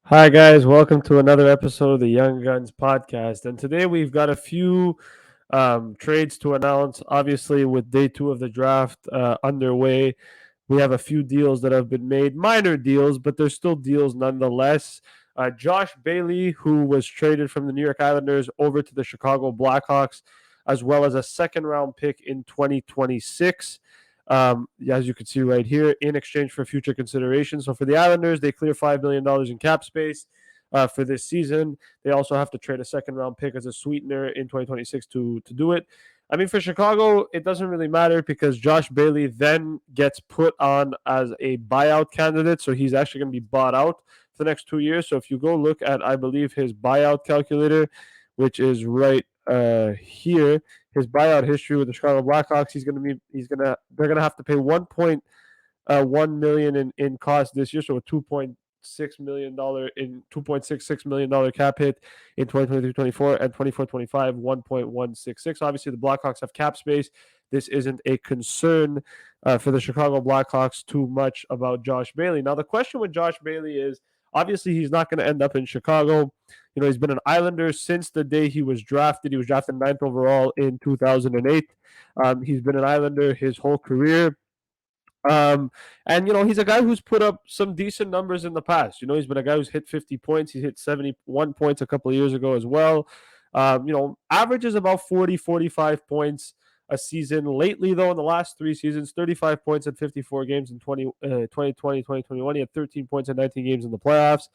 Hi, guys. Welcome to another episode of the Young Guns podcast. And today we've got a few trades to announce. Obviously, with day two of the draft underway, we have a few deals that have been made, minor deals, but they're still deals nonetheless. Josh Bailey, who was traded from the New York Islanders over to the Chicago Blackhawks, as well as a second round pick in 2026. As you can see right here, in exchange for future consideration. So for the Islanders, they clear $5 million in cap space for this season. They also have to trade a second round pick as a sweetener in 2026 to do it. I mean, for Chicago, it doesn't really matter because Josh Bailey then gets put on as a buyout candidate. So he's actually going to be bought out for the next 2 years. So if you go look at, I believe, his buyout calculator, which is right here, his buyout history with the Chicago Blackhawks, they're gonna have to pay 1.1 million in cost this year, so a $2.66 million cap hit in 2023-24 and 24-25 1.166. Obviously, the Blackhawks have cap space. This isn't a concern for the Chicago Blackhawks too much about Josh Bailey. Now, the question with Josh Bailey is obviously he's not going to end up in Chicago. He's been an Islander since the day he was drafted. He was drafted ninth overall in 2008. He's been an Islander his whole career. And he's a guy who's put up some decent numbers in the past. He's been a guy who's hit 50 points. He hit 71 points a couple of years ago as well. Averages about 40, 45 points a season. Lately, though, in the last three seasons, 35 points in 54 games in 2020, 2021. He had 13 points in 19 games in the playoffs.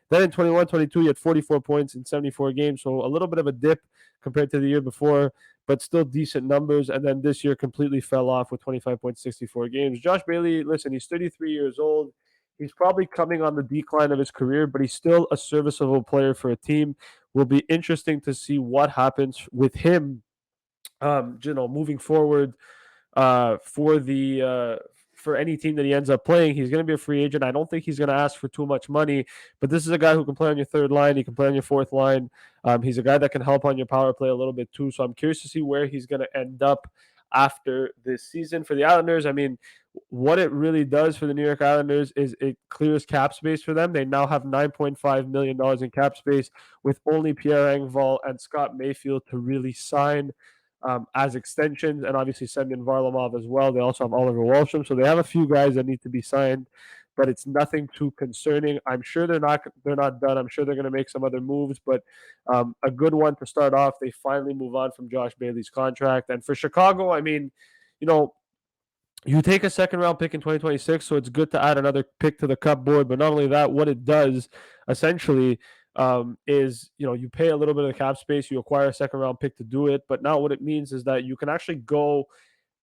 Then in 21-22, he had 44 points in 74 games, so a little bit of a dip compared to the year before, but still decent numbers. And then this year completely fell off with 25.64 games. Josh Bailey, listen, he's 33 years old. He's probably coming on the decline of his career, but he's still a serviceable player for a team. Will be interesting to see what happens with him, moving forward for any team that he ends up playing. He's going to be a free agent. I don't think he's going to ask for too much money, but this is a guy who can play on your third line. He can play on your fourth line. He's a guy that can help on your power play a little bit too. So I'm curious to see where he's going to end up after this season. For the Islanders, I mean, what it really does for the New York Islanders is it clears cap space for them. They now have $9.5 million in cap space with only Pierre Engvall and Scott Mayfield to really sign as extensions, and obviously Semyon Varlamov as well. They also have Oliver Wahlstrom, so they have a few guys that need to be signed, but it's nothing too concerning. I'm sure they're not done. I'm sure they're going to make some other moves, but a good one to start off. They finally move on from Josh Bailey's contract, and for Chicago, I mean, you know, you take a second round pick in 2026, so it's good to add another pick to the cup board. But not only that, what it does essentially is you pay a little bit of cap space, you acquire a second round pick to do it. But now what it means is that you can actually go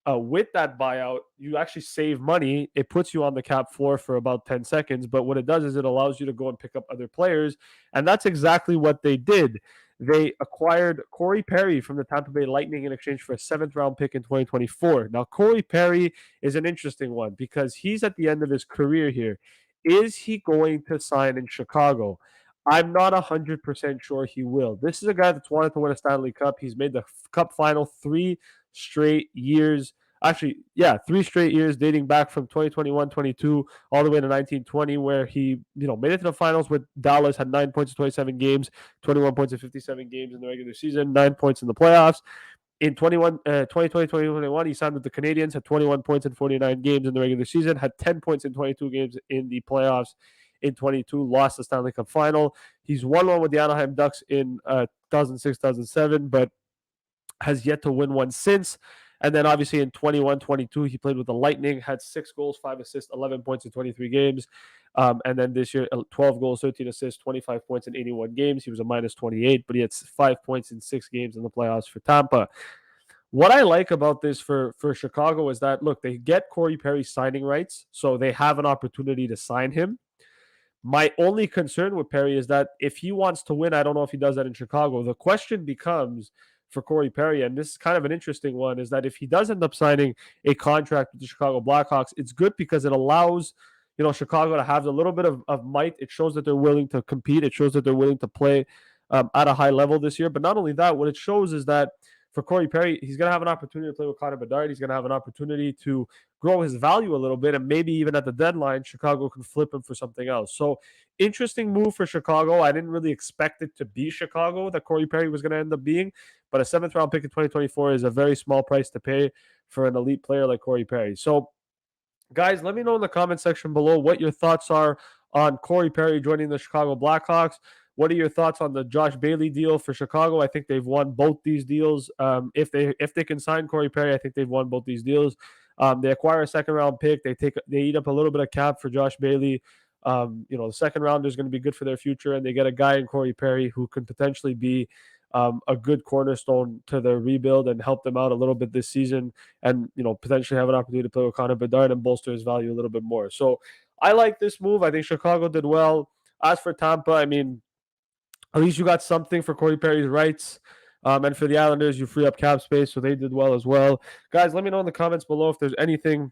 with that buyout, you actually save money. It puts you on the cap floor for about 10 seconds. But what it does is it allows you to go and pick up other players. And that's exactly what they did. They acquired Corey Perry from the Tampa Bay Lightning in exchange for a seventh round pick in 2024. Now, Corey Perry is an interesting one because he's at the end of his career here. Is he going to sign in Chicago? I'm not 100% sure he will. This is a guy that's wanted to win a Stanley Cup. He's made the Cup final straight years. Actually, yeah, 3 straight years dating back from 2021-22 all the way to 19-20, where he, made it to the finals with Dallas, had 9 points in 27 games, 21 points in 57 games in the regular season, 9 points in the playoffs. In 2020-2021, he signed with the Canadiens, had 21 points in 49 games in the regular season, had 10 points in 22 games in the playoffs. In 22, lost the Stanley Cup final. He's won one with the Anaheim Ducks in 2006-2007, but has yet to win one since. And then obviously in 21-22, he played with the Lightning, had 6 goals, 5 assists, 11 points in 23 games. And then this year, 12 goals, 13 assists, 25 points in 81 games. He was a minus 28, but he had 5 points in 6 games in the playoffs for Tampa. What I like about this for Chicago is that, look, they get Corey Perry signing rights, so they have an opportunity to sign him. My only concern with Perry is that if he wants to win, I don't know if he does that in Chicago. The question becomes for Corey Perry, and this is kind of an interesting one, is that if he does end up signing a contract with the Chicago Blackhawks, it's good because it allows Chicago to have a little bit of might. It shows that they're willing to compete. It shows that they're willing to play at a high level this year. But not only that, what it shows is that for Corey Perry, he's going to have an opportunity to play with Connor Bedard. He's going to have an opportunity to grow his value a little bit, and maybe even at the deadline, Chicago can flip him for something else. So interesting move for Chicago. I didn't really expect it to be Chicago that Corey Perry was going to end up being, but a 7th-round pick in 2024 is a very small price to pay for an elite player like Corey Perry. So guys, let me know in the comment section below what your thoughts are on Corey Perry joining the Chicago Blackhawks. What are your thoughts on the Josh Bailey deal for Chicago? I think they've won both these deals. If they can sign Corey Perry, I think they've won both these deals. They acquire a 2nd-round pick. They eat up a little bit of cap for Josh Bailey. The 2nd rounder is going to be good for their future, and they get a guy in Corey Perry who can potentially be a good cornerstone to their rebuild and help them out a little bit this season, and potentially have an opportunity to play with Connor Bedard and bolster his value a little bit more. So I like this move. I think Chicago did well. As for Tampa, I mean, at least you got something for Corey Perry's rights. And for the Islanders, you free up cap space, so they did well as well. Guys, let me know in the comments below if there's anything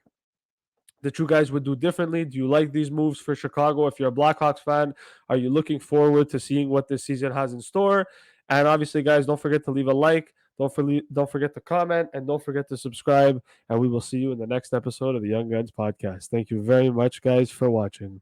that you guys would do differently. Do you like these moves for Chicago? If you're a Blackhawks fan, are you looking forward to seeing what this season has in store? And obviously, guys, don't forget to leave a like. Don't forget to comment, and don't forget to subscribe. And we will see you in the next episode of the Young Guns Podcast. Thank you very much, guys, for watching.